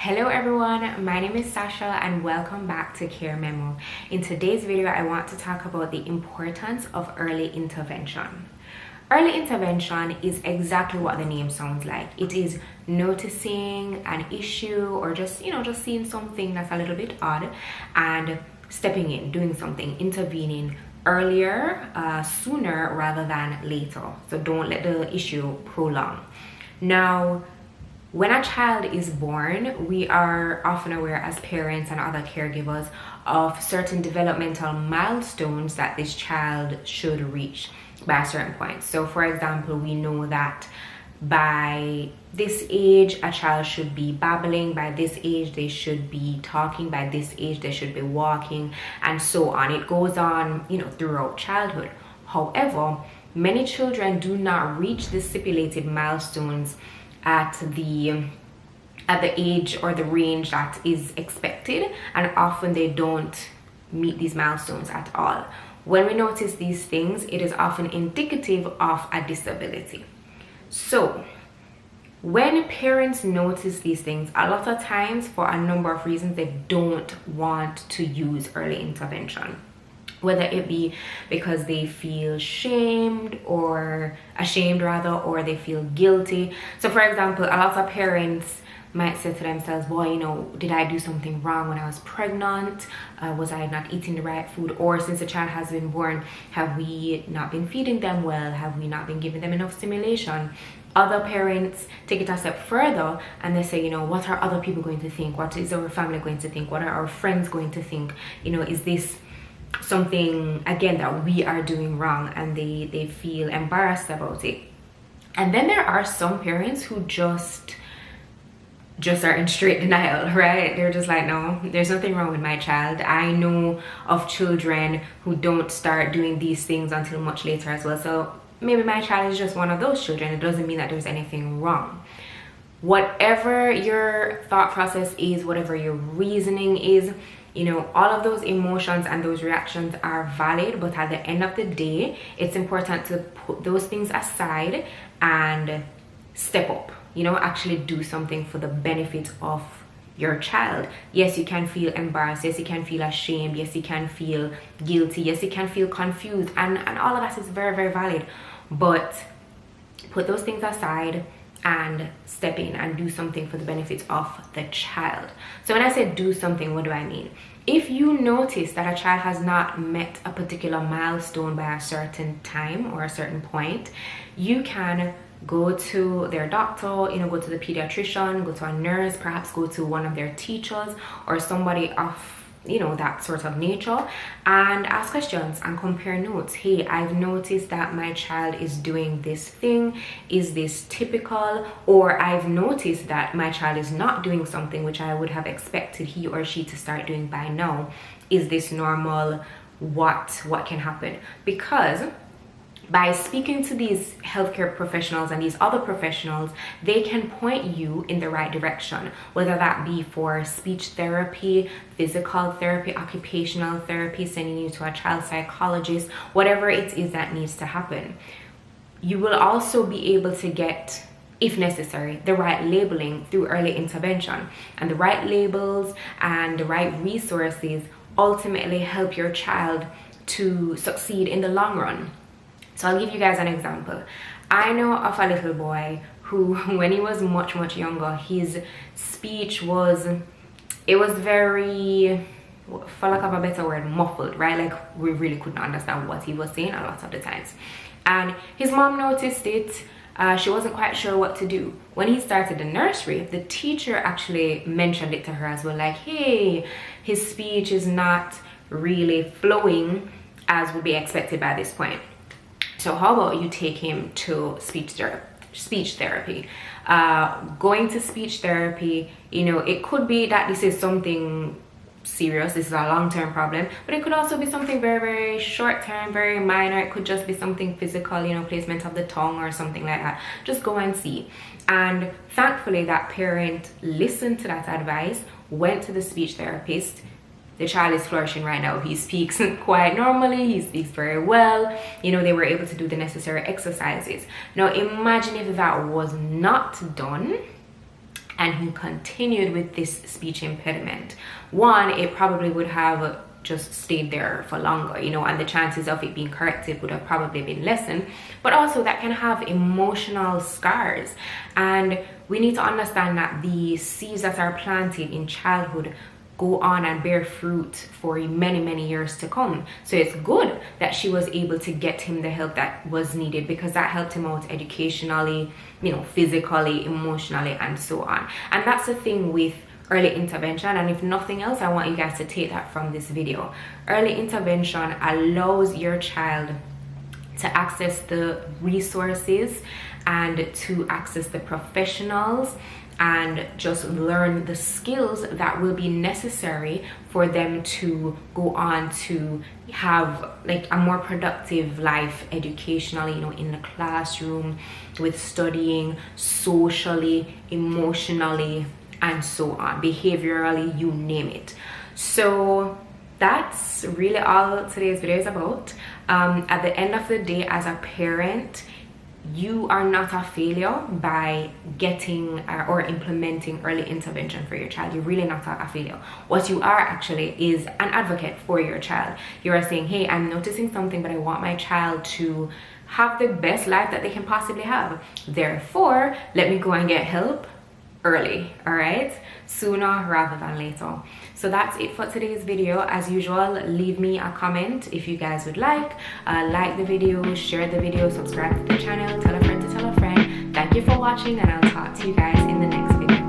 Hello everyone, my name is Sasha and welcome back to Care Memo. In today's video, I want to talk about the importance of early intervention. Early intervention is exactly what the name sounds like. It is noticing an issue or just seeing something that's a little bit odd and stepping in, doing something, intervening earlier, sooner rather than later. So don't let the issue prolong. Now, when a child is born, we are often aware as parents and other caregivers of certain developmental milestones that this child should reach by a certain point. So for example, we know that by this age, a child should be babbling. By this age, they should be talking. By this age, they should be walking, and so on. It goes on, throughout childhood. However, many children do not reach the stipulated milestones at the age or the range that is expected, and often they don't meet these milestones at all. When we notice these things, it is often indicative of a disability. So when parents notice these things, a lot of times for a number of reasons, they don't want to use early intervention, whether it be because they feel ashamed or they feel guilty. So for example, a lot of parents might say to themselves, boy, did I do something wrong when I was pregnant? Was I not eating the right food? Or since the child has been born, have we not been feeding them well? Have we not been giving them enough stimulation? Other parents take it a step further and they say, what are other people going to think? What is our family going to think? What are our friends going to think? Is this something again that we are doing wrong? And they feel embarrassed about it. And then there are some parents who just are in straight denial, right? They're just like, no, there's nothing wrong with my child. I know of children who don't start doing these things until much later as well, so maybe my child is just one of those children. It doesn't mean that there's anything wrong. Whatever your thought process is, whatever your reasoning is, all of those emotions and those reactions are valid, but at the end of the day, it's important to put those things aside and step up, actually do something for the benefit of your child. Yes, you can feel embarrassed. Yes, you can feel ashamed. Yes, you can feel guilty. Yes, you can feel confused, and all of that is very, very valid. But put those things aside and step in and do something for the benefit of the child. So when I say do something, what do I mean? If you notice that a child has not met a particular milestone by a certain time or a certain point, you can go to their doctor, go to the pediatrician, go to a nurse, perhaps go to one of their teachers or somebody of that sort of nature, and ask questions and compare notes. Hey, I've noticed that my child is doing this thing. Is this typical? Or I've noticed that my child is not doing something which I would have expected he or she to start doing by now. Is this normal? What can happen? Because by speaking to these healthcare professionals and these other professionals, they can point you in the right direction, whether that be for speech therapy, physical therapy, occupational therapy, sending you to a child psychologist, whatever it is that needs to happen. You will also be able to get, if necessary, the right labeling through early intervention. And the right labels and the right resources ultimately help your child to succeed in the long run. So I'll give you guys an example. I know of a little boy who, when he was much, much younger, his speech was very, for lack of a better word, muffled, right? Like we really couldn't understand what he was saying a lot of the times. And his mom noticed it. She wasn't quite sure what to do. When he started the nursery, the teacher actually mentioned it to her as well, like, hey, his speech is not really flowing as would be expected by this point. So how about you take him to speech therapy? Going to speech therapy, it could be that this is something serious, this is a long-term problem, but it could also be something very, very short-term, very minor. It could just be something physical, placement of the tongue or something like that. Just go and see. And thankfully that parent listened to that advice, went to the speech therapist. The child is flourishing right now. He speaks quite normally. He speaks very well. They were able to do the necessary exercises. Now imagine if that was not done and he continued with this speech impediment, one, it probably would have just stayed there for longer, you know, and the chances of it being corrected would have probably been lessened. But also that can have emotional scars, and we need to understand that the seeds that are planted in childhood go on and bear fruit for many years to come. So it's good that she was able to get him the help that was needed, because that helped him out educationally, you know, physically, emotionally, and so on. And that's the thing with early intervention. And if nothing else, I want you guys to take that from this video. Early intervention allows your child to access the resources and to access the professionals and just learn the skills that will be necessary for them to go on to have like a more productive life educationally, you know, in the classroom, with studying, socially, emotionally, and so on, behaviorally, you name it. So that's really all today's video is about. At the end of the day, as a parent, you are not a failure by getting or implementing early intervention for your child. You're really not a failure. What you are actually is an advocate for your child. You are saying, hey, I'm noticing something, but I want my child to have the best life that they can possibly have. Therefore, let me go and get help early, all right, sooner rather than later. So that's it for today's video. As usual, leave me a comment if you guys would like the video, share the video, subscribe to the channel, tell a friend to tell a friend. Thank you for watching, and I'll talk to you guys in the next video.